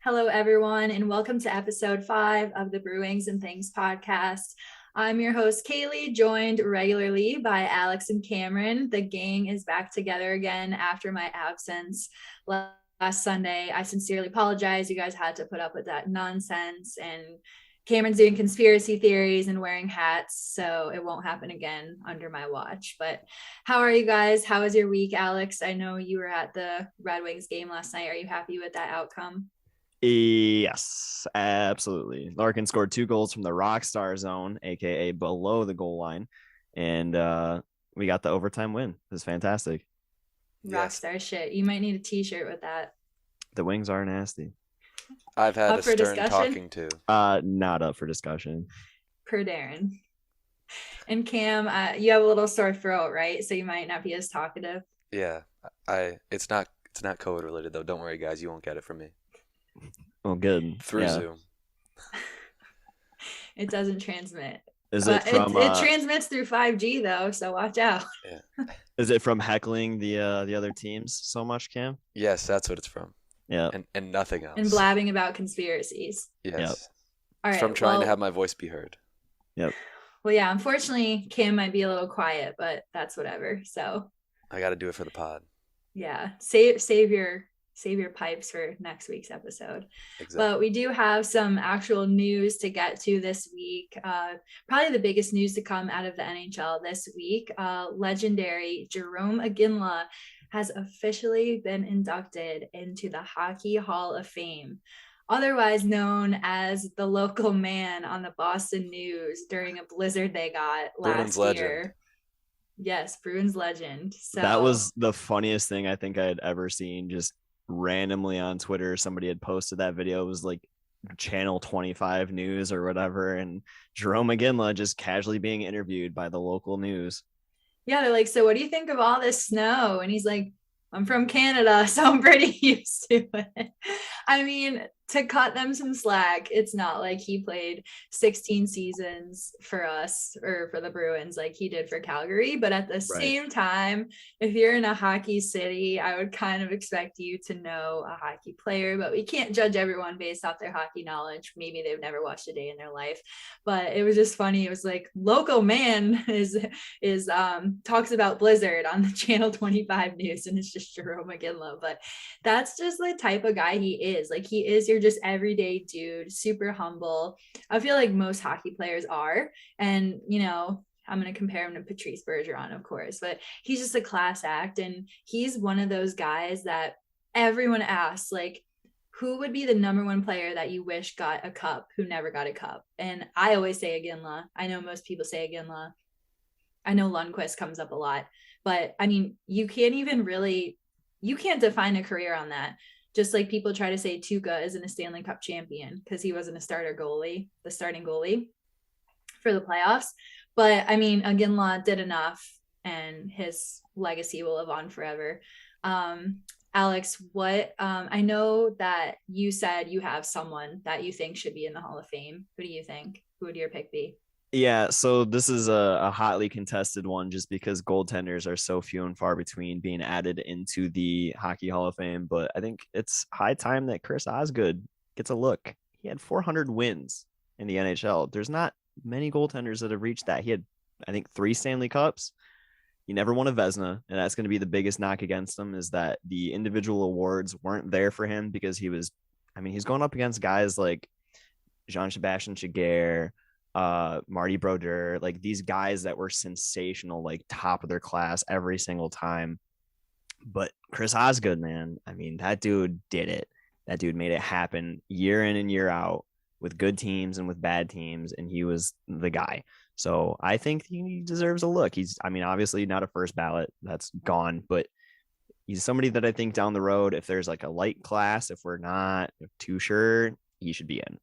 Hello, everyone, and welcome to episode 5 of the BruWings and Things podcast. I'm your host, Kaylee, joined regularly by Alex and Cameron. The gang is back together again after my absence last Sunday. I sincerely apologize. You guys had to put up with that nonsense, and Cameron's doing conspiracy theories and wearing hats, so it won't happen again under my watch. But how are you guys? How was your week, Alex? I know you were at the Red Wings game last night. Are you happy with that outcome? Yes, absolutely. Larkin scored 2 goals from the rock star zone, aka below the goal line, and we got the overtime win. It was fantastic. Yes. Rockstar shit. You might need a t-shirt with that. The Wings are nasty. I've had Up a for stern discussion? talking to. Not up for discussion. Per Darren. And Cam, you have a little sore throat, right? So you might not be as talkative. Yeah, it's not COVID related though. Don't worry, guys. You won't get it from me Well, good. through Yeah. Zoom. It doesn't transmit. Is it from? It transmits through 5G though, so watch out. Yeah. Is it from heckling the other teams so much, Cam? Yes, that's what it's from. Yeah. And nothing else. And blabbing about conspiracies. Yes. Yep. All right. It's from trying to have my voice be heard. Yep. Well, yeah. Unfortunately, Cam might be a little quiet, but that's whatever. So. I got to do it for the pod. Yeah. Save your pipes for next week's episode. Exactly. But we do have some actual news to get to this week. Probably the biggest news to come out of the NHL this week. Legendary Jarome Iginla has officially been inducted into the Hockey Hall of Fame, otherwise known as the local man on the Boston News during a blizzard they got Bruins last legend. year. Yes, Bruins legend. So That was the funniest thing I think I had ever seen. Just randomly on Twitter, somebody had posted that video. It was like Channel 25 News or whatever, and Jarome Iginla just casually being interviewed by the local news. Yeah, they're like, so what do you think of all this snow? And he's like, I'm from Canada, so I'm pretty used to it. I mean, to cut them some slack, it's not like he played 16 seasons for us or for the Bruins like he did for Calgary. But at the same time, if you're in a hockey city, I would kind of expect you to know a hockey player, but we can't judge everyone based off their hockey knowledge. Maybe they've never watched a day in their life, but it was just funny. It was like local man is talks about blizzard on the Channel 25 News, and it's just Jarome Iginla. But that's just the type of guy he is. Like, he is your just everyday dude, super humble. I feel like most hockey players are. And, you know, I'm going to compare him to Patrice Bergeron, of course, but he's just a class act. And he's one of those guys that everyone asks, like, who would be the number one player that you wish got a cup who never got a cup? And I always say Iginla. I know most people say Iginla. I know Lundqvist comes up a lot, but I mean, you can't define a career on that. Just like people try to say Tuukka isn't a Stanley Cup champion because he wasn't the starting goalie for the playoffs. But I mean, Iginla did enough, and his legacy will live on forever. Alex, I know that you said you have someone that you think should be in the Hall of Fame. Who do you think? Who would your pick be? Yeah, so this is a hotly contested one just because goaltenders are so few and far between being added into the Hockey Hall of Fame. But I think it's high time that Chris Osgood gets a look. He had 400 wins in the NHL. There's not many goaltenders that have reached that. He had, I think, 3 Stanley Cups. He never won a Vezina, and that's going to be the biggest knock against him, is that the individual awards weren't there for him because he's going up against guys like Jean-Sebastien Giguère, Marty Brodeur, like these guys that were sensational, like top of their class every single time. But Chris Osgood, man, I mean, that dude did it. That dude made it happen year in and year out with good teams and with bad teams, and he was the guy. So I think he deserves a look. He's, I mean, obviously not a first ballot, that's gone, but he's somebody that I think down the road, if there's like a light class, if we're not too sure, he should be in.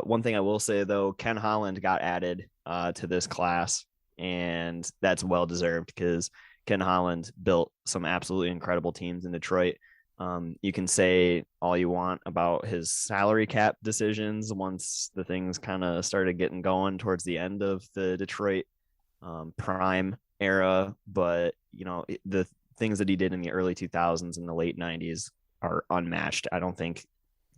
One thing I will say, though, Ken Holland got added to this class, and that's well deserved because Ken Holland built some absolutely incredible teams in Detroit. You can say all you want about his salary cap decisions once the things kind of started getting going towards the end of the Detroit prime era, but you know, the things that he did in the early 2000s and the late 90s are unmatched. I don't think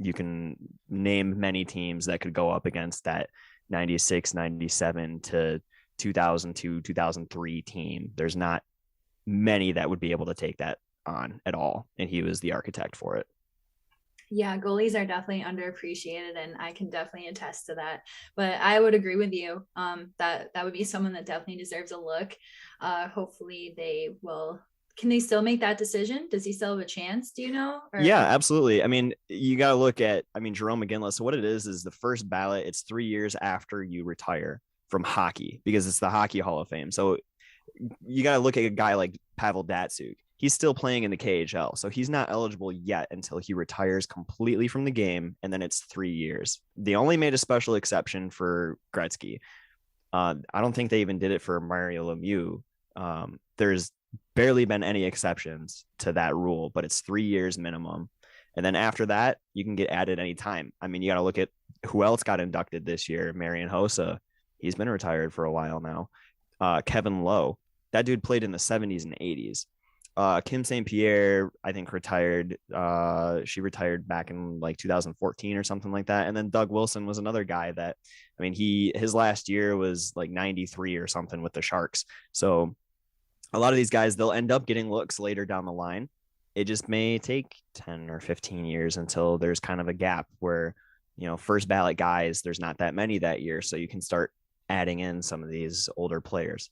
you can name many teams that could go up against that 96, 97 to 2002, 2003 team. There's not many that would be able to take that on at all. And he was the architect for it. Yeah, goalies are definitely underappreciated, and I can definitely attest to that. But I would agree with you that would be someone that definitely deserves a look. Hopefully they will. Can they still make that decision? Does he still have a chance? Do you know? Or? Yeah, absolutely. I mean, you got to look at, Jarome Iginla. So what it is the first ballot, it's 3 years after you retire from hockey, because it's the Hockey Hall of Fame. So you got to look at a guy like Pavel Datsyuk. He's still playing in the KHL. So he's not eligible yet until he retires completely from the game. And then it's 3 years. They only made a special exception for Gretzky. I don't think they even did it for Mario Lemieux. There's barely been any exceptions to that rule, but it's 3 years minimum. And then after that, you can get added anytime. I mean, you got to look at who else got inducted this year. Marian Hossa, he's been retired for a while now. Kevin Lowe, that dude played in the 70s and 80s. Kim St. Pierre, I think, retired. She retired back in like 2014 or something like that. And then Doug Wilson was another guy that, I mean, his last year was like 93 or something with the Sharks. So a lot of these guys, they'll end up getting looks later down the line. It just may take 10 or 15 years until there's kind of a gap where, first ballot guys, there's not that many that year. So you can start adding in some of these older players.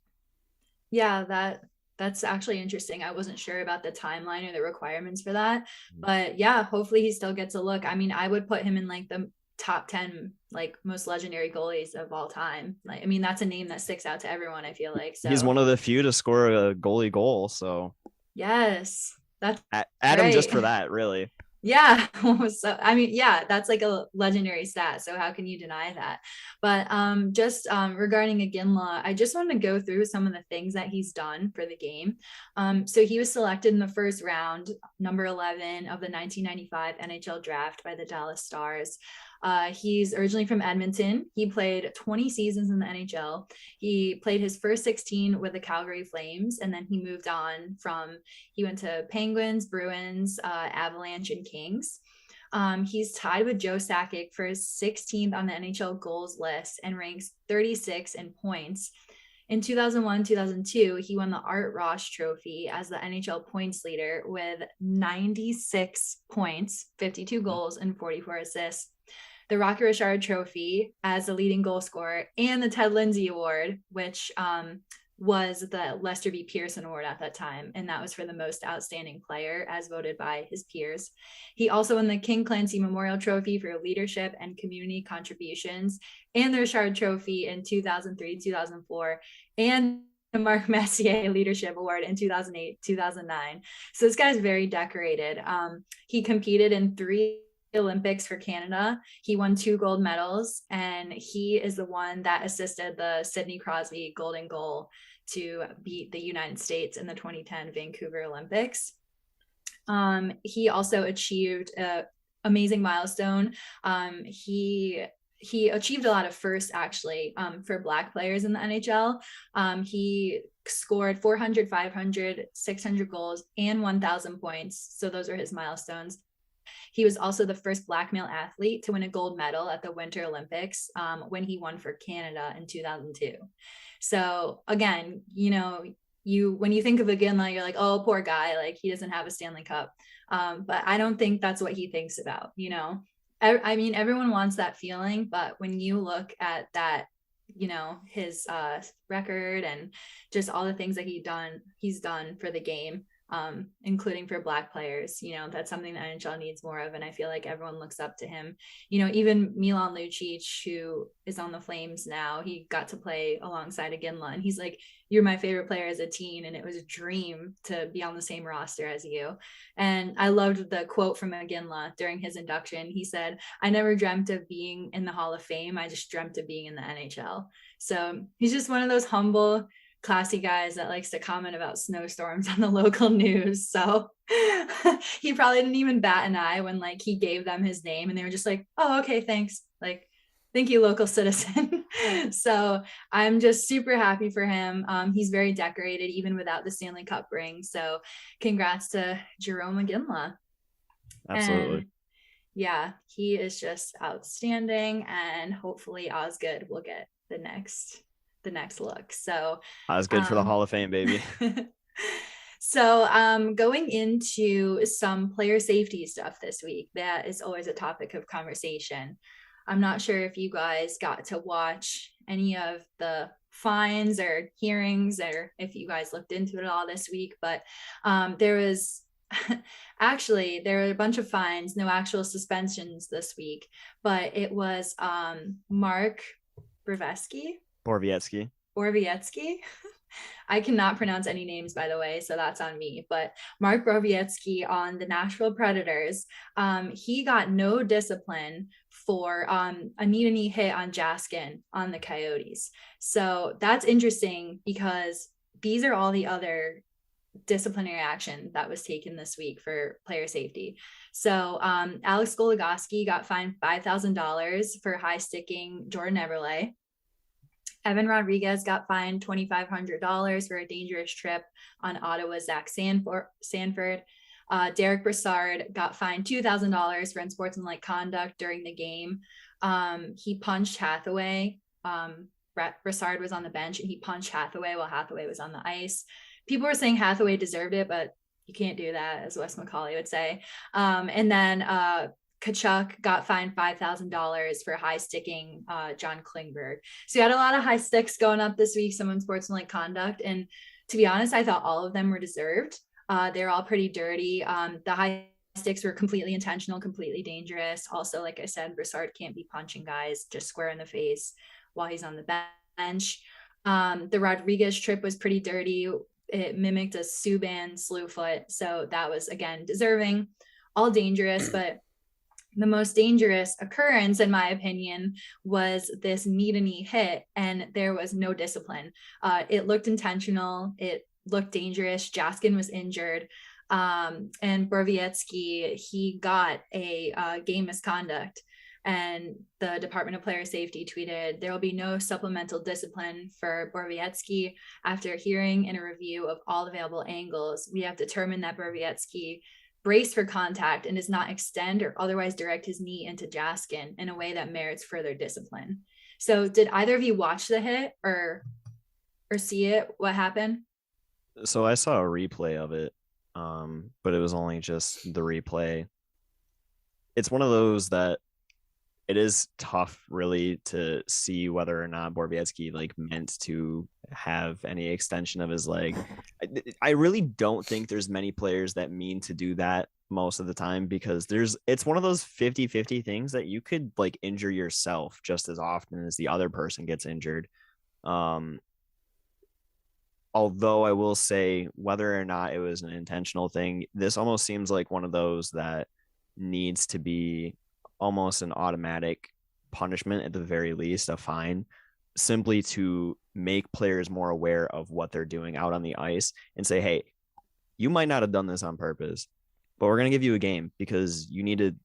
Yeah, that's actually interesting. I wasn't sure about the timeline or the requirements for that, but yeah, hopefully he still gets a look. I mean, I would put him in like the top 10 like most legendary goalies of all time. Like, I mean, that's a name that sticks out to everyone, I feel like. So he's one of the few to score a goalie goal. So yes, that's add him just for that, really. Yeah. So, I mean, yeah, that's like a legendary stat. So how can you deny that? But just regarding Iginla, I just want to go through some of the things that he's done for the game. So he was selected in the first round, number 11 of the 1995 NHL draft by the Dallas Stars. He's originally from Edmonton. He played 20 seasons in the NHL. He played his first 16 with the Calgary Flames, and then he moved on he went to Penguins, Bruins, Avalanche, and Kings. He's tied with Joe Sakic for his 16th on the NHL goals list and ranks 36 in points. In 2001-2002, he won the Art Ross Trophy as the NHL points leader with 96 points, 52 goals, and 44 assists. The Rocky Richard Trophy as the leading goal scorer, and the Ted Lindsay Award, which was the Lester B. Pearson Award at that time, and that was for the most outstanding player as voted by his peers. He also won the King Clancy Memorial Trophy for leadership and community contributions, and the Richard Trophy in 2003-2004, and the Mark Messier Leadership Award in 2008-2009. So this guy's very decorated. He competed in 3 Olympics for Canada. He won 2 gold medals, and he is the one that assisted the Sidney Crosby golden goal to beat the United States in the 2010 Vancouver Olympics. He also achieved an amazing milestone. He achieved a lot of firsts, actually, for Black players in the NHL. He scored 400, 500, 600 goals, and 1,000 points. So those are his milestones. He was also the first Black male athlete to win a gold medal at the Winter Olympics when he won for Canada in 2002. So again, when you think of Iginla, you're like, oh, poor guy, like he doesn't have a Stanley Cup. But I don't think that's what he thinks about, I mean, everyone wants that feeling, but when you look at that, his record and just all the things that he's done for the game, including for Black players, that's something that NHL needs more of. And I feel like everyone looks up to him. Even Milan Lucic, who is on the Flames now, he got to play alongside Iginla, and he's like, you're my favorite player as a teen, and it was a dream to be on the same roster as you. And I loved the quote from Iginla during his induction. He said, I never dreamt of being in the Hall of Fame. I just dreamt of being in the NHL. So he's just one of those humble, classy guys that likes to comment about snowstorms on the local news. So he probably didn't even bat an eye when he gave them his name, and they were just like, oh, okay, thanks. Thank you, local citizen. So I'm just super happy for him. He's very decorated even without the Stanley Cup ring. So congrats to Jarome Iginla. Absolutely. Yeah, he is just outstanding, and hopefully Osgood will get the next look. So I was good for the Hall of Fame, baby. So going into some player safety stuff this week, that is always a topic of conversation. I'm not sure if you guys got to watch any of the fines or hearings, or if you guys looked into it all this week, but there was actually, there were a bunch of fines, no actual suspensions this week, but it was Mark Borowiecki. I cannot pronounce any names, by the way, so that's on me. But Mark Borowiecki on the Nashville Predators, he got no discipline for a knee-to-knee hit on Jaskin on the Coyotes. So that's interesting because these are all the other disciplinary action that was taken this week for player safety. So Alex Goligoski got fined $5,000 for high sticking Jordan Eberle. Evan Rodriguez got fined $2,500 for a dangerous trip on Ottawa's Zach Sanford. Derek Brassard got fined $2,000 for unsportsmanlike conduct during the game. He punched Hathaway. Brassard was on the bench and he punched Hathaway while Hathaway was on the ice. People were saying Hathaway deserved it, but you can't do that, as Wes McCauley would say. And then Kachuk got fined $5,000 for high sticking John Klingberg. So you had a lot of high sticks going up this week, some unsportsmanlike conduct. And to be honest, I thought all of them were deserved. They're all pretty dirty. The high sticks were completely intentional, completely dangerous. Also, like I said, Brassard can't be punching guys just square in the face while he's on the bench. The Rodriguez trip was pretty dirty. It mimicked a Subban slew foot. So that was, again, deserving, all dangerous. But the most dangerous occurrence, in my opinion, was this knee-to-knee hit, and there was no discipline. It looked intentional. It looked dangerous. Jaskin was injured. And Borowiecki, he got a game misconduct. And the Department of Player Safety tweeted, there will be no supplemental discipline for Borowiecki. After hearing and a review of all available angles, we have determined that Borowiecki braced for contact and does not extend or otherwise direct his knee into Jaskin in a way that merits further discipline. So did either of you watch the hit or see it? What happened? So I saw a replay of it, but it was only just the replay. It's one of those that it is tough really to see whether or not Borowiecki like meant to have any extension of his leg. I really don't think there's many players that mean to do that most of the time, because it's one of those 50-50 things that you could like injure yourself just as often as the other person gets injured. Although I will say, whether or not it was an intentional thing, this almost seems like one of those that needs to be almost an automatic punishment, at the very least, a fine, simply to make players more aware of what they're doing out on the ice and say, hey, you might not have done this on purpose, but we're going to give you a game because you need to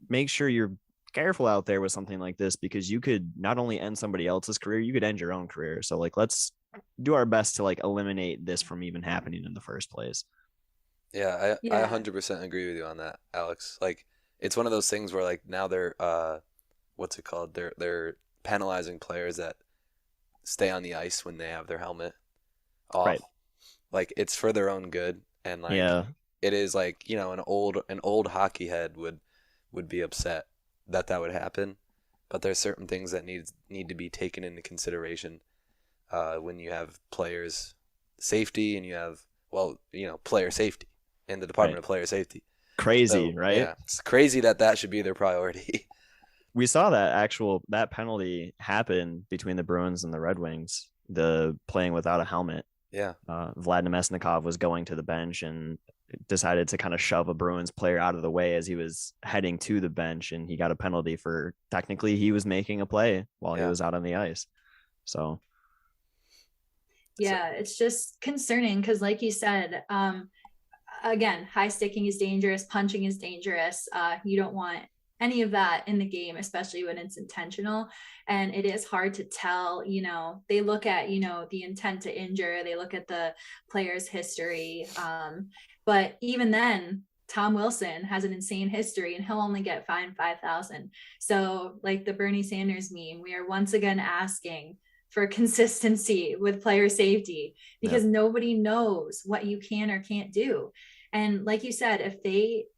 make sure you're careful out there with something like this, because you could not only end somebody else's career, you could end your own career. So like, let's do our best to like eliminate this from even happening in the first place. Yeah, I 100% agree with you on that, Alex. Like, it's one of those things where like now they're what's it called? They're penalizing players that stay on the ice when they have their helmet off. Right. Like, it's for their own good, and like it is like, you know, an old hockey head would be upset that would happen, but there's certain things that need to be taken into consideration when you have players safety and you have, well, you know, player safety and the Department of Player Safety. Crazy, So, right? Yeah, it's crazy that should be their priority. We saw that penalty happen between the Bruins and the Red Wings, the playing without a helmet. Yeah. Vlad Nemesnikov was going to the bench and decided to kind of shove a Bruins player out of the way as he was heading to the bench, and he got a penalty for technically he was making a play while he was out on the ice. So it's just concerning because, like you said, again, high sticking is dangerous, punching is dangerous. You don't want any of that in the game, especially when it's intentional. And it is hard to tell, you know, they look at, you know, the intent to injure, they look at the player's history. But even then, Tom Wilson has an insane history and he'll only get fined 5,000. So like the Bernie Sanders meme, we are once again asking for consistency with player safety because nobody knows what you can or can't do. And like you said,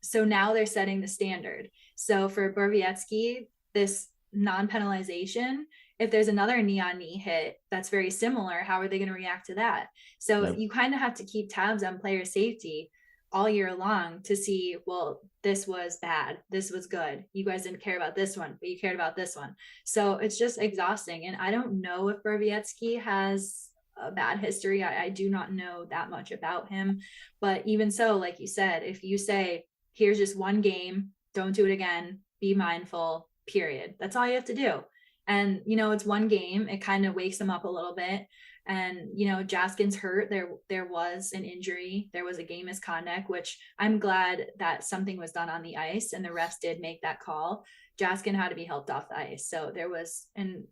so now they're setting the standard. So for Borowiecki, this non-penalization, if there's another knee-on-knee hit that's very similar, how are they going to react to that? So you kind of have to keep tabs on player safety all year long to see, well, this was bad, this was good, you guys didn't care about this one, but you cared about this one. So it's just exhausting. And I don't know if Borowiecki has a bad history. I do not know that much about him, but even so, like you said, if you say, here's just one game, don't do it again, be mindful, period, that's all you have to do. And it's one game, it kind of wakes them up a little bit. And Jaskin's hurt. There was an injury, there was a game misconduct, which I'm glad that something was done on the ice and the refs did make that call. Jaskin had to be helped off the ice. So there was, and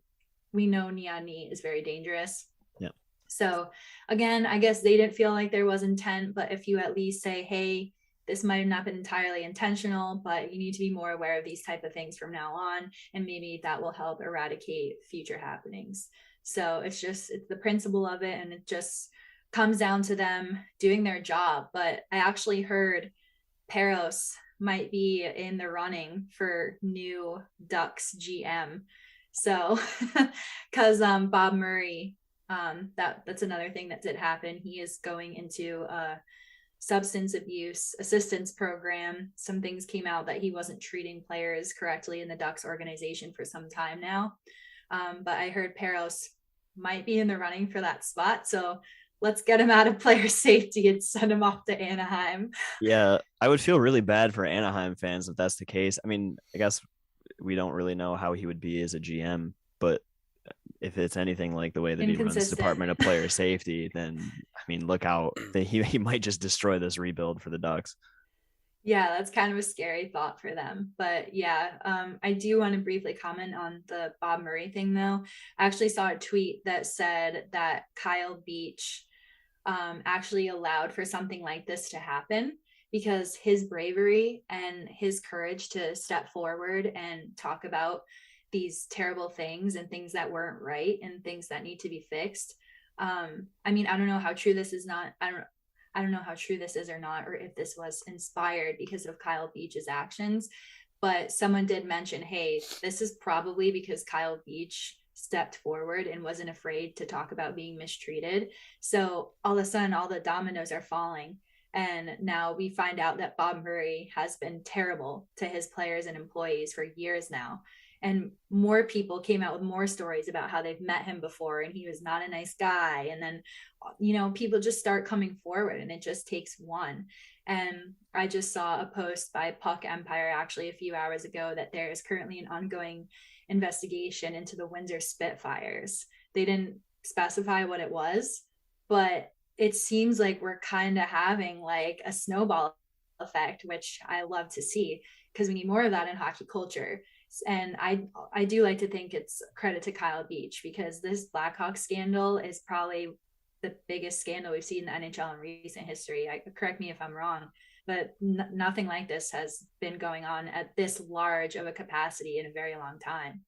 we know knee on knee is very dangerous. Yeah. So again, I guess they didn't feel like there was intent, but if you at least say, hey, this might have not been entirely intentional, but you need to be more aware of these type of things from now on, and maybe that will help eradicate future happenings. So it's the principle of it, and it just comes down to them doing their job. But I actually heard Peros might be in the running for new Ducks GM. So because Bob Murray, that's another thing that did happen. He is going into a substance abuse assistance program. Some things came out that he wasn't treating players correctly in the Ducks organization for some time now. But I heard Peros might be in the running for that spot. So let's get him out of player safety and send him off to Anaheim. Yeah, I would feel really bad for Anaheim fans if that's the case. I mean, I guess we don't really know how he would be as a GM, but if it's anything like the way that he runs the Department of Player Safety, then, I mean, look out. He might just destroy this rebuild for the Ducks. Yeah, that's kind of a scary thought for them. But yeah, I do want to briefly comment on the Bob Murray thing, though. I actually saw a tweet that said that Kyle Beach actually allowed for something like this to happen because his bravery and his courage to step forward and talk about these terrible things and things that weren't right and things that need to be fixed. I mean, I don't know how true this is not. I don't know how true this is or not, or if this was inspired because of Kyle Beach's actions, but someone did mention, hey, this is probably because Kyle Beach stepped forward and wasn't afraid to talk about being mistreated. So all of a sudden, all the dominoes are falling. And now we find out that Bob Murray has been terrible to his players and employees for years now. And more people came out with more stories about how they've met him before and he was not a nice guy. And then, people just start coming forward and it just takes one. And I just saw a post by Puck Empire actually a few hours ago that there is currently an ongoing investigation into the Windsor Spitfires. They didn't specify what it was, but it seems like we're kind of having like a snowball effect, which I love to see because we need more of that in hockey culture. And I do like to think it's credit to Kyle Beach because this Blackhawks scandal is probably the biggest scandal we've seen in the NHL in recent history. Correct me if I'm wrong, but nothing like this has been going on at this large of a capacity in a very long time.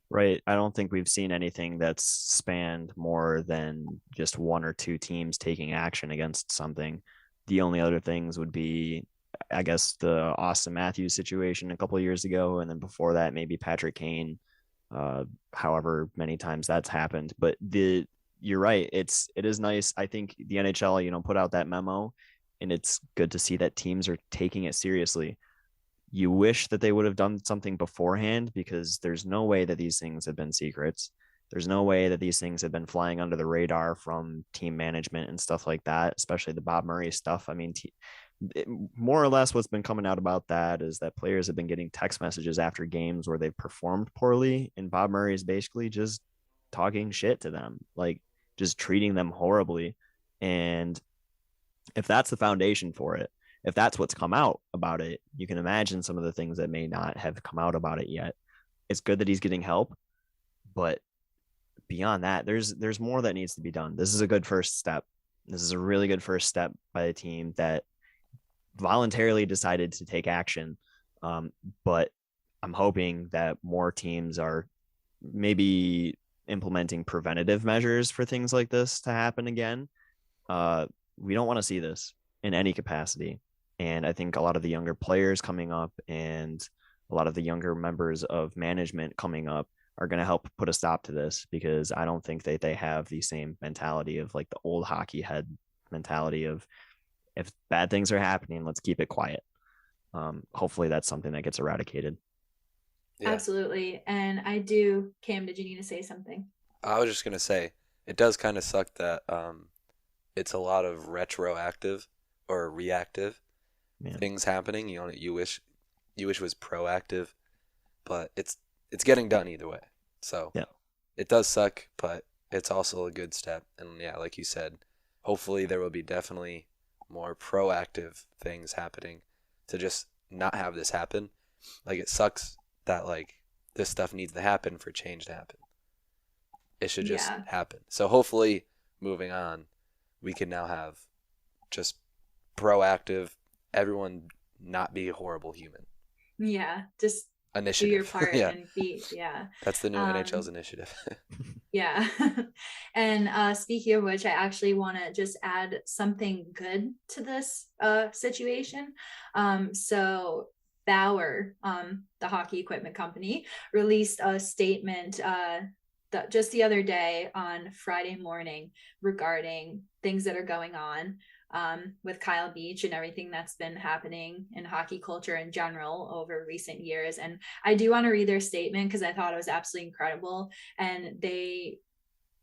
Right. I don't think we've seen anything that's spanned more than just one or two teams taking action against something. The only other things would be, I guess, the Austin Matthews situation a couple of years ago, and then before that, maybe Patrick Kane. However many times that's happened, but you're right. It is nice. I think the NHL, put out that memo, and it's good to see that teams are taking it seriously. You wish that they would have done something beforehand because there's no way that these things have been secrets. There's no way that these things have been flying under the radar from team management and stuff like that, especially the Bob Murray stuff. I mean, more or less what's been coming out about that is that players have been getting text messages after games where they've performed poorly, and Bob Murray is basically just talking shit to them, like just treating them horribly. And if that's the foundation for it, if that's what's come out about it, you can imagine some of the things that may not have come out about it yet. It's good that he's getting help, but beyond that, there's more that needs to be done. This is a good first step. This is a really good first step by the team that voluntarily decided to take action. But I'm hoping that more teams are maybe implementing preventative measures for things like this to happen again. We don't want to see this in any capacity. And I think a lot of the younger players coming up and a lot of the younger members of management coming up are going to help put a stop to this, because I don't think that they have the same mentality of like the old hockey head mentality of, if bad things are happening, let's keep it quiet. Hopefully that's something that gets eradicated. Yeah. Absolutely. And Cam, did you need to say something? I was just going to say, it does kind of suck that it's a lot of retroactive or reactive things happening. You wish was proactive, but it's getting done either way. So it does suck, but it's also a good step. And yeah, like you said, hopefully there will be definitely more proactive things happening to just not have this happen. Like, it sucks that like this stuff needs to happen for change to happen. It should just happen. So hopefully moving on, we can now have just proactive, everyone not be a horrible human. Yeah, just initiative. Do your part and be, That's the new NHL's initiative. Yeah. And speaking of which, I actually want to just add something good to this situation. So Bauer, the hockey equipment company, released a statement just the other day on Friday morning regarding things that are going on with Kyle Beach and everything that's been happening in hockey culture in general over recent years. And I do want to read their statement because I thought it was absolutely incredible. And they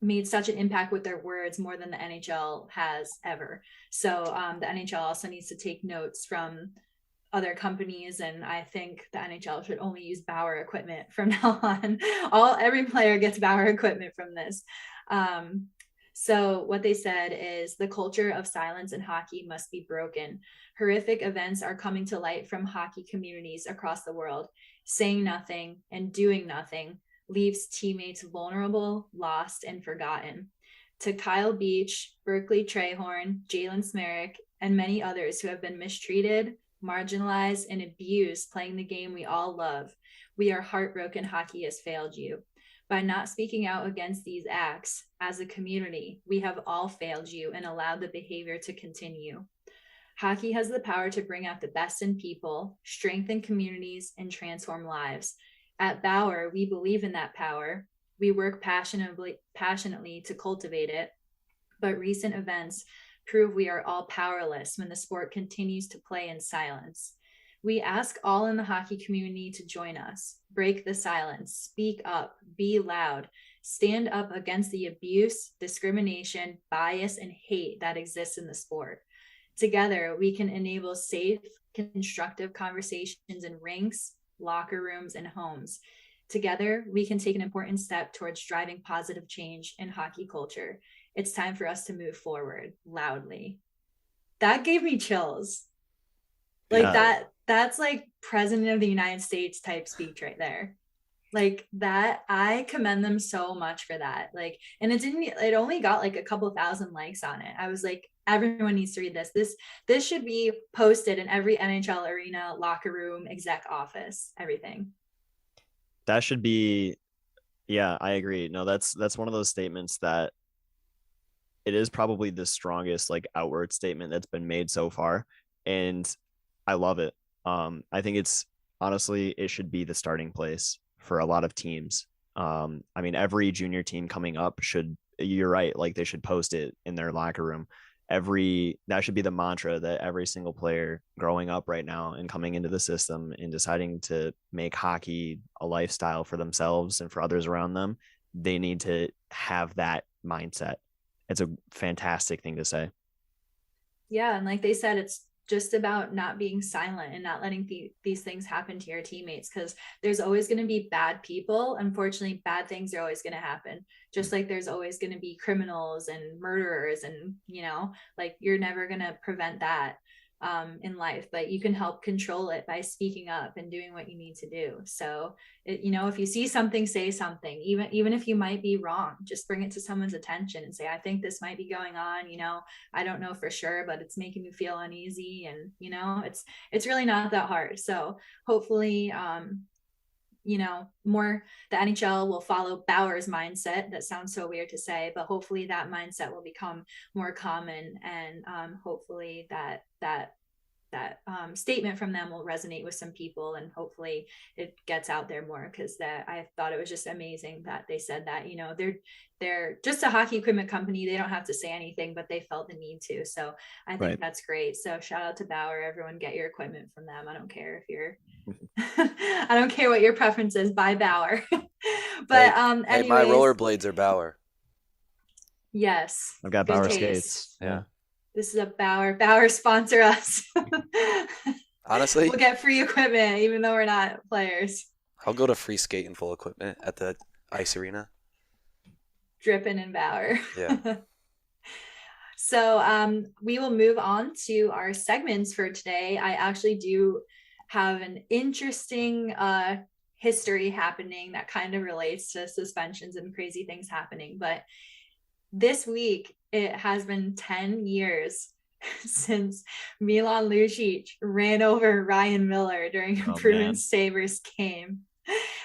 made such an impact with their words, more than the NHL has ever. So the NHL also needs to take notes from other companies, and I think the NHL should only use Bauer equipment from now on. Every player gets Bauer equipment from this. So what they said is, the culture of silence in hockey must be broken. Horrific events are coming to light from hockey communities across the world. Saying nothing and doing nothing leaves teammates vulnerable, lost, and forgotten. To Kyle Beach, Berkeley Trehorn, Jalen Smerrick, and many others who have been mistreated, marginalized, and abused playing the game we all love, we are heartbroken hockey has failed you. By not speaking out against these acts, as a community, we have all failed you and allowed the behavior to continue. Hockey has the power to bring out the best in people, strengthen communities, and transform lives. At Bauer, we believe in that power. We work passionately to cultivate it, but recent events prove we are all powerless when the sport continues to play in silence. We ask all in the hockey community to join us. Break the silence, speak up, be loud, stand up against the abuse, discrimination, bias, and hate that exists in the sport. Together, we can enable safe, constructive conversations in rinks, locker rooms, and homes. Together, we can take an important step towards driving positive change in hockey culture. It's time for us to move forward loudly. That gave me chills. Like that's like President of the United States type speech right there. Like that, I commend them so much for that. Like, and it only got like a couple thousand likes on it. I was like, everyone needs to read this. This should be posted in every NHL arena, locker room, exec office, everything. That should be, yeah, I agree. No, that's one of those statements that it is probably the strongest like outward statement that's been made so far. And I love it. I think it's honestly, it should be the starting place for a lot of teams. I mean, every junior team coming up you're right, like they should post it in their locker room. That should be the mantra that every single player growing up right now and coming into the system and deciding to make hockey a lifestyle for themselves and for others around them, they need to have that mindset. It's a fantastic thing to say. Yeah. And like they said, it's just about not being silent and not letting these things happen to your teammates, because there's always going to be bad people. Unfortunately, bad things are always going to happen, just like there's always going to be criminals and murderers, and like you're never going to prevent that. in life, but you can help control it by speaking up and doing what you need to do. So if you see something, say something, even if you might be wrong, just bring it to someone's attention and say, I think this might be going on, I don't know for sure, but it's making me feel uneasy. And it's really not that hard. So hopefully more the NHL will follow Bauer's mindset. That sounds so weird to say, but hopefully that mindset will become more common, and hopefully that statement from them will resonate with some people, and hopefully it gets out there more, because I thought it was just amazing that they said that, they're just a hockey equipment company. They don't have to say anything, but they felt the need to. So I think that's great. So shout out to Bauer. Everyone get your equipment from them. I don't care if you're I don't care what your preference is, buy Bauer. But hey, my rollerblades are Bauer. Yes. I've got Bauer skates. Yeah. This is a Bauer sponsor us. Honestly, we'll get free equipment even though we're not players. I'll go to free skate and full equipment at the ice arena. Dripping in Bauer. Yeah. So we will move on to our segments for today. I actually do have an interesting history happening that kind of relates to suspensions and crazy things happening. But this week, it has been 10 years since Milan Lucic ran over Ryan Miller during a Bruins Sabres game.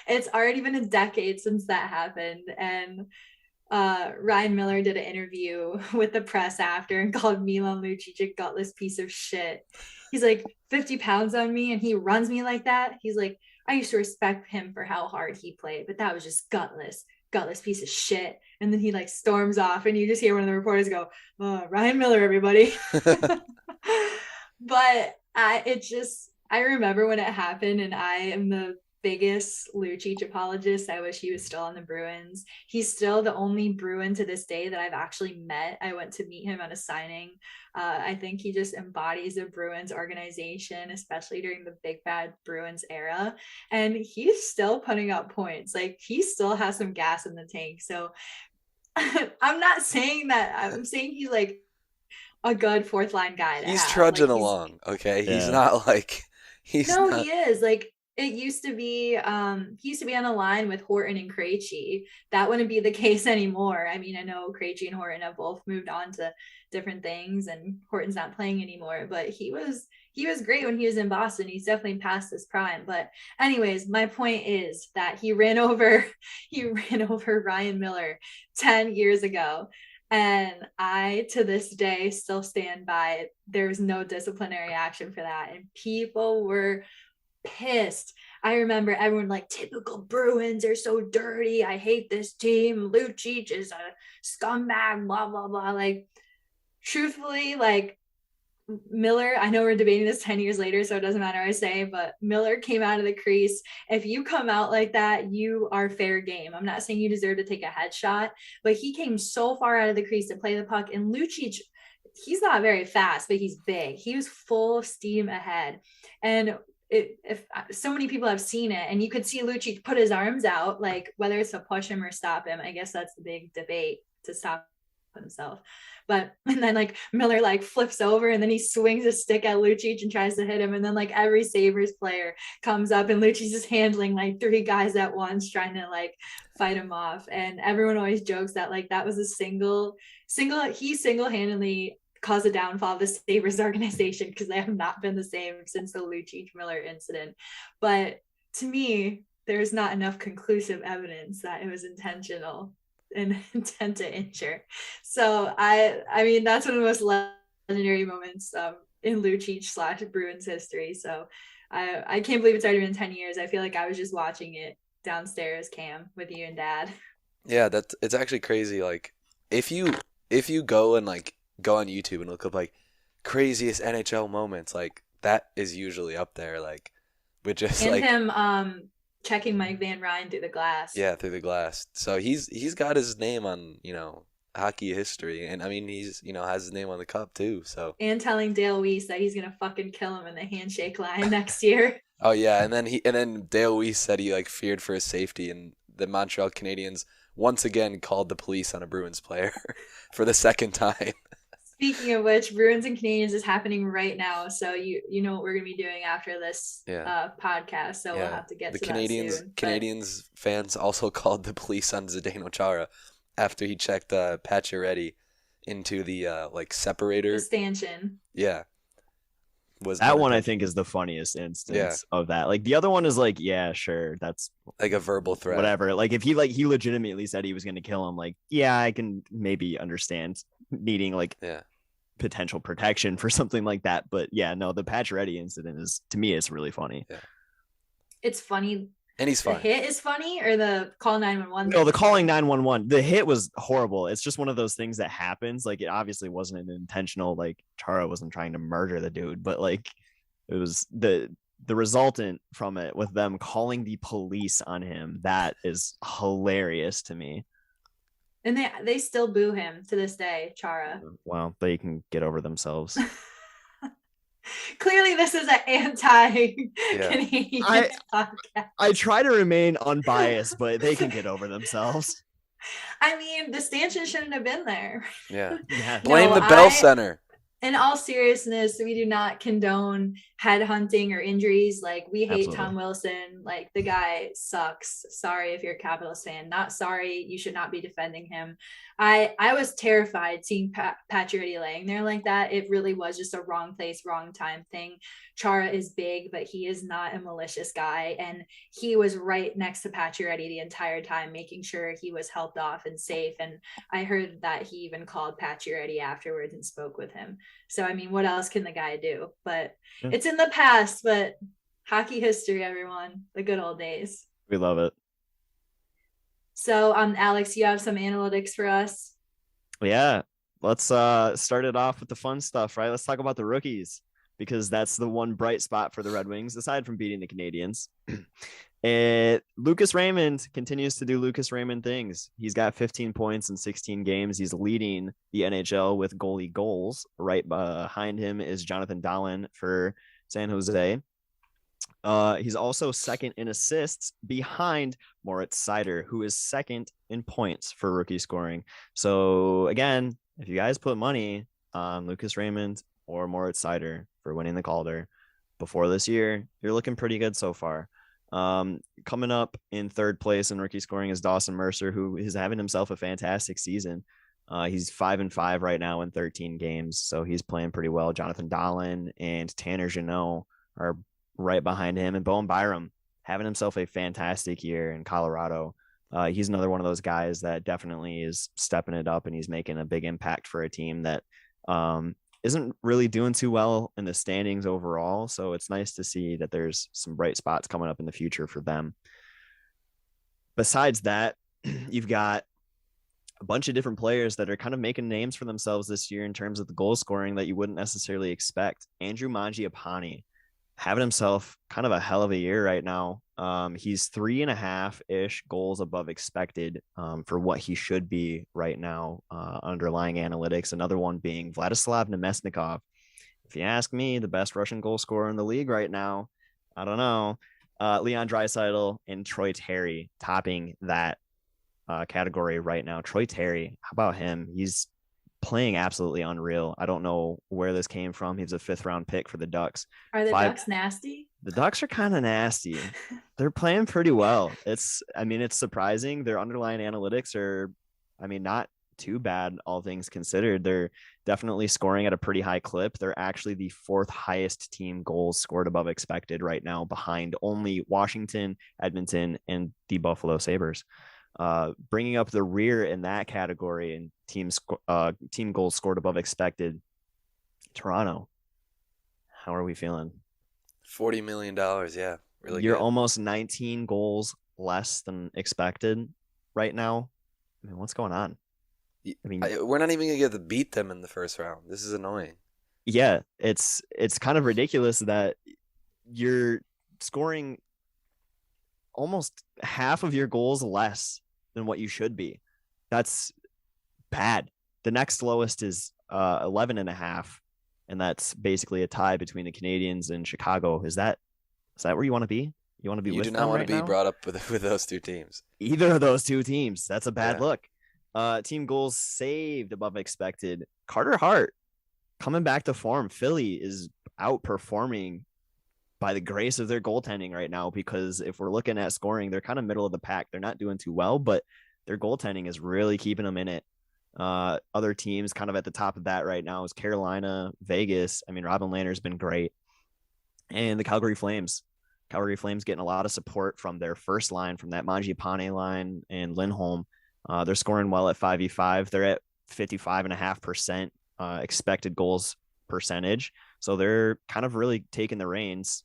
It's already been a decade since that happened. And Ryan Miller did an interview with the press after and called Milan Lucic a gutless piece of shit. He's like, 50 pounds on me and he runs me like that. He's like, I used to respect him for how hard he played, but that was just gutless piece of shit. And then he like storms off, and you just hear one of the reporters go, Ryan Miller, everybody. But I remember when it happened, and I am the biggest Lucic apologist. I wish he was still on the Bruins. He's still the only Bruin to this day that I've actually met. I went to meet him at a signing. I think he just embodies the Bruins organization, especially during the big bad Bruins era. And he's still putting up points. Like, he still has some gas in the tank. So I'm not saying that. I'm saying he's like a good fourth line guy. He's trudging along. Okay. Yeah. He's not like, he is like, it used to be, he used to be on a line with Horton and Krejci. That wouldn't be the case anymore. I mean, I know Krejci and Horton have both moved on to different things, and Horton's not playing anymore, but he was great when he was in Boston. He's definitely past his prime. But anyways, my point is that he ran over Ryan Miller 10 years ago. And I, to this day, still stand by it. There's no disciplinary action for that. And people were pissed. I remember everyone like, typical Bruins are so dirty. I hate this team. Lucic is a scumbag, blah, blah, blah. Like, truthfully, like, Miller, I know we're debating this 10 years later, so it doesn't matter what I say, but Miller came out of the crease. If you come out like that, you are fair game. I'm not saying you deserve to take a headshot, but he came so far out of the crease to play the puck. And Lucic, he's not very fast, but he's big. He was full steam ahead. And if so many people have seen it, and you could see Lucic put his arms out, like, whether it's to push him or stop him. I guess that's the big debate, to stop himself. But, and then like Miller like flips over, and then he swings a stick at Lucic and tries to hit him. And then like every Sabres player comes up, and Lucic's just handling like 3 guys at once, trying to like fight him off. And everyone always jokes that like that was he single-handedly caused the downfall of the Sabres organization, because they have not been the same since the Lucic Miller incident. But to me, there's not enough conclusive evidence that it was intentional and intent to injure. So I mean, that's one of the most legendary moments in Lucic / Bruins history. So I can't believe it's already been 10 years. I feel like I was just watching it downstairs, Cam, with you and Dad. Yeah, it's actually crazy. Like, if you go and like go on YouTube and look up like craziest NHL moments, like that is usually up there, like with just and like him checking Mike Van Ryn through the glass. Yeah, through the glass. So he's got his name on, hockey history, and I mean he's has his name on the cup too. So, and telling Dale Weiss that he's gonna fucking kill him in the handshake line next year. Oh yeah, and then Dale Weiss said he like feared for his safety, and the Montreal Canadiens once again called the police on a Bruins player for the second time. Speaking of which, Bruins and Canadians is happening right now. So you know what we're gonna be doing after this podcast. So we'll have to get to that soon. Canadians fans also called the police on Zdeno Chara after he checked Pacioretty into the separator. The stanchion. Yeah. Was that one I think is the funniest instance of that. Like the other one is like, yeah, sure, that's like a verbal threat. Whatever. Like if he legitimately said he was going to kill him, like, yeah, I can maybe understand needing potential protection for something like that. But yeah, no, the Pacioretty incident is, to me, it's really funny. Yeah. It's funny. And he's fine. The hit is funny, or the call 911? No, the calling 911. The hit was horrible. It's just one of those things that happens. Like, it obviously wasn't an intentional, like, Chara wasn't trying to murder the dude, but like, it was the resultant from it with them calling the police on him. That is hilarious to me. And they still boo him to this day, Chara. Well, they can get over themselves. Clearly, this is an anti-Canadian podcast. I try to remain unbiased, but they can get over themselves. I mean, the stanchion shouldn't have been there. Yeah. Blame the Bell Center. In all seriousness, we do not condone headhunting or injuries. Like, we hate Tom Wilson. Like, the guy sucks. Sorry if you're a Capitals fan. Not sorry. You should not be defending him. I was terrified seeing Pacioretty laying there like that. It really was just a wrong place, wrong time thing. Chara is big, but he is not a malicious guy. And he was right next to Pacioretty the entire time, making sure he was helped off and safe. And I heard that he even called Pacioretty afterwards and spoke with him. So, I mean, what else can the guy do? But it's in the past, but hockey history, everyone, the good old days. We love it. So, Alex, you have some analytics for us? Yeah. Let's start it off with the fun stuff, right? Let's talk about the rookies, because that's the one bright spot for the Red Wings, aside from beating the Canadians. Lucas Raymond continues to do Lucas Raymond things. He's got 15 points in 16 games. He's leading the NHL with goalie goals. Right behind him is Jonathan Dahlen for San Jose. He's also second in assists behind Moritz Seider, who is second in points for rookie scoring. So again, if you guys put money on Lucas Raymond or Moritz Seider for winning the Calder before this year, you're looking pretty good so far. Coming up in third place in rookie scoring is Dawson Mercer, who is having himself a fantastic season. He's 5-5 right now in 13 games, so he's playing pretty well. Jonathan Dahlen and Tanner Jeannot are right behind him, and Bowen Byram having himself a fantastic year in Colorado. He's another one of those guys that definitely is stepping it up, and he's making a big impact for a team that isn't really doing too well in the standings overall. So it's nice to see that there's some bright spots coming up in the future for them. Besides that, you've got a bunch of different players that are kind of making names for themselves this year in terms of the goal scoring that you wouldn't necessarily expect. Andrew Mangiapane having himself kind of a hell of a year right now. He's 3.5-ish goals above expected for what he should be right now, underlying analytics. Another one being Vladislav Nemesnikov. If you ask me, the best Russian goal scorer in the league right now, I don't know. Leon Draisaitl and Troy Terry topping that category right now. Troy Terry, how about him? He's playing absolutely unreal. I don't know where this came from. He's a 5th-round pick for the Ducks. Are the Ducks nasty? The Ducks are kind of nasty. They're playing pretty well. It's surprising. Their underlying analytics are, not too bad, all things considered. They're definitely scoring at a pretty high clip. They're actually the 4th highest team goals scored above expected right now, behind only Washington, Edmonton, and the Buffalo Sabres. Bringing up the rear in that category and team goals scored above expected, Toronto. How are we feeling? $40 million, yeah, really. You're good. Almost 19 goals less than expected right now. What's going on? We're not even gonna get to beat them in the first round. This is annoying. Yeah, it's kind of ridiculous that you're scoring almost half of your goals less than what you should be. That's bad. The next lowest is 11.5, and that's basically a tie between the Canadians and Chicago. Is that where you want to be? You want to be with them? You do not want right to be now? brought up with those two teams. Either of those two teams. That's a bad look. Team goals saved above expected. Carter Hart coming back to form. Philly is outperforming by the grace of their goaltending right now, because if we're looking at scoring, they're kind of middle of the pack. They're not doing too well, but their goaltending is really keeping them in it. Other teams kind of at the top of that right now is Carolina, Vegas. I mean, Robin Lehner's been great. And the Calgary Flames. Calgary Flames getting a lot of support from their first line, from that Mangiapane line and Lindholm. They're scoring well at 5v5. They're at 55.5% expected goals percentage. So they're kind of really taking the reins.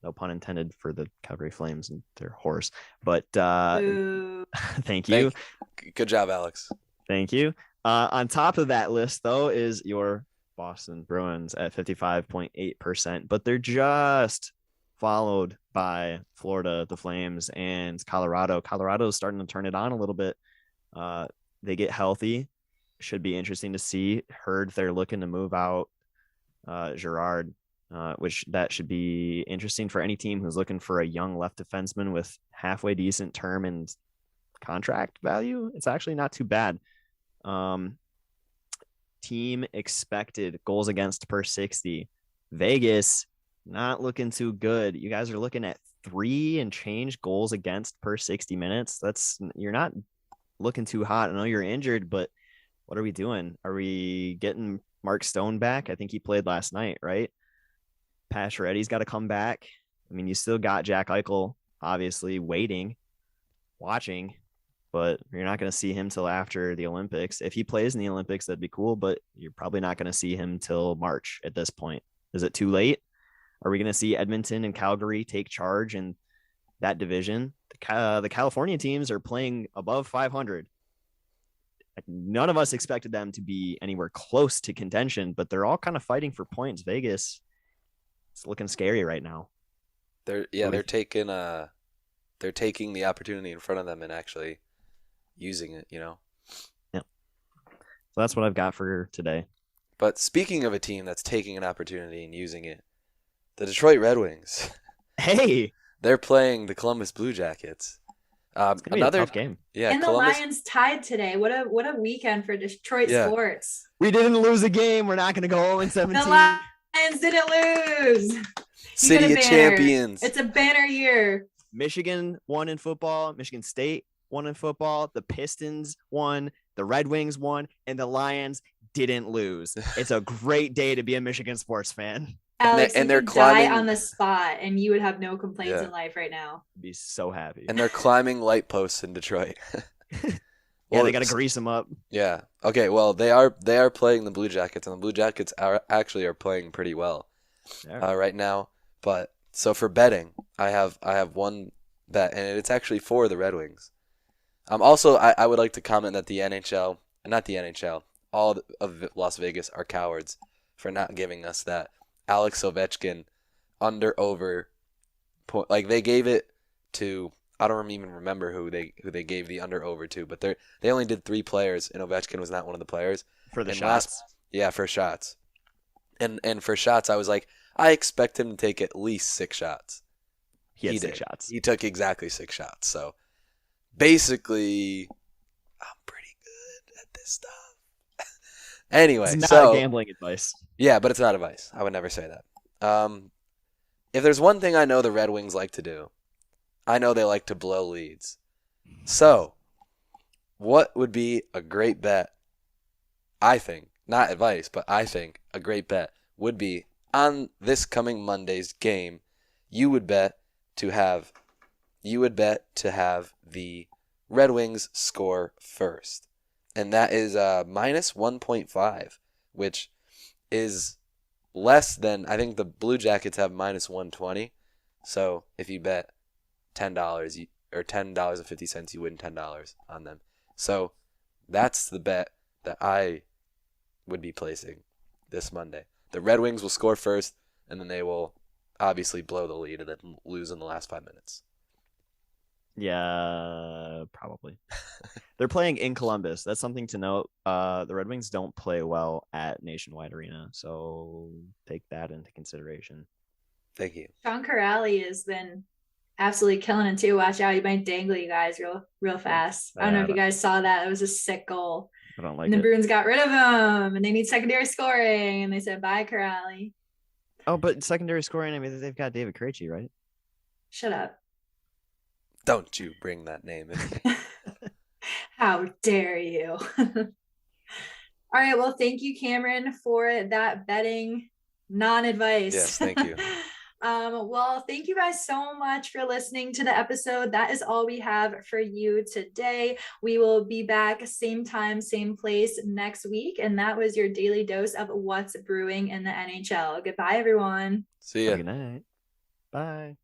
No pun intended for the Calgary Flames and their horse. But thank you. Good job, Alex. Thank you. On top of that list, though, is your Boston Bruins at 55.8%. But they're just followed by Florida, the Flames, and Colorado. Colorado's starting to turn it on a little bit. They get healthy. Should be interesting to see. Heard they're looking to move out Girard, which that should be interesting for any team who's looking for a young left defenseman with halfway decent term and contract value. It's actually not too bad. Team expected goals against per 60. Vegas, not looking too good. You guys are looking at 3 and change goals against per 60 minutes. You're not looking too hot. I know you're injured, but what are we doing? Are we getting Mark Stone back? I think he played last night, right? Pacioretty's got to come back. I mean, you still got Jack Eichel, obviously, watching, but you're not going to see him till after the Olympics. If he plays in the Olympics, that'd be cool, but you're probably not going to see him till March at this point. Is it too late? Are we going to see Edmonton and Calgary take charge in that division? The California teams are playing above 500. None of us expected them to be anywhere close to contention, but they're all kind of fighting for points. Vegas, it's looking scary right now. They're taking the opportunity in front of them and actually using it, Yeah. So that's what I've got for today. But speaking of a team that's taking an opportunity and using it, the Detroit Red Wings. Hey, they're playing the Columbus Blue Jackets. It's gonna be a tough game. Yeah, and Columbus... the Lions tied today. What a weekend for Detroit sports. We didn't lose a game. We're not going to go 0-17. The Lions didn't lose. City of Champions. It's a banner year. Michigan won in football. Michigan State won in football. The Pistons won. The Red Wings won. And the Lions didn't lose. It's a great day to be a Michigan sports fan. Alex, and they're climbing... die on the spot, and you would have no complaints in life right now. Be so happy. And they're climbing light posts in Detroit. Well, they got to grease them up. Yeah. Okay. Well, they are playing the Blue Jackets, and the Blue Jackets are playing pretty well right now. But so for betting, I have one bet, and it's actually for the Red Wings. Also, I would like to comment that all of Las Vegas are cowards for not giving us that Alex Ovechkin under/over point. Like, they gave it to, I don't even remember who they gave the under/over to, but they only did 3 players, and Ovechkin was not one of the players for the shots. For shots, and for shots, I was like, I expect him to take at least 6 shots. He had 6 shots. He took exactly 6 shots. So basically, I'm pretty good at this stuff. Anyway, it's not gambling advice. Yeah, but it's not advice. I would never say that. If there's one thing I know the Red Wings like to do, I know they like to blow leads. So, what would be a great bet? I think, not advice, but I think a great bet would be on this coming Monday's game, you would bet to have the Red Wings score first. And that is minus 1.5, which is less than, I think the Blue Jackets have minus 120. So if you bet $10 or $10.50, you win $10 on them. So that's the bet that I would be placing this Monday. The Red Wings will score first, and then they will obviously blow the lead and then lose in the last 5 minutes. Yeah, probably. They're playing in Columbus. That's something to note. The Red Wings don't play well at Nationwide Arena, so take that into consideration. Thank you. Sean Corrali has been absolutely killing it too. Watch out, he might dangle you guys real fast. I don't know if you guys saw that. It was a sick goal. I don't like and the it. Bruins got rid of him, and they need secondary scoring, and they said, bye, Corrali. Oh, but secondary scoring, I mean, they've got David Krejci, right? Shut up. Don't you bring that name in. How dare you? All right. Well, thank you, Cameron, for that betting non-advice. Yes, thank you. Well, thank you guys so much for listening to the episode. That is all we have for you today. We will be back same time, same place next week. And that was your daily dose of what's brewing in the NHL. Goodbye, everyone. See ya. Good night. Bye.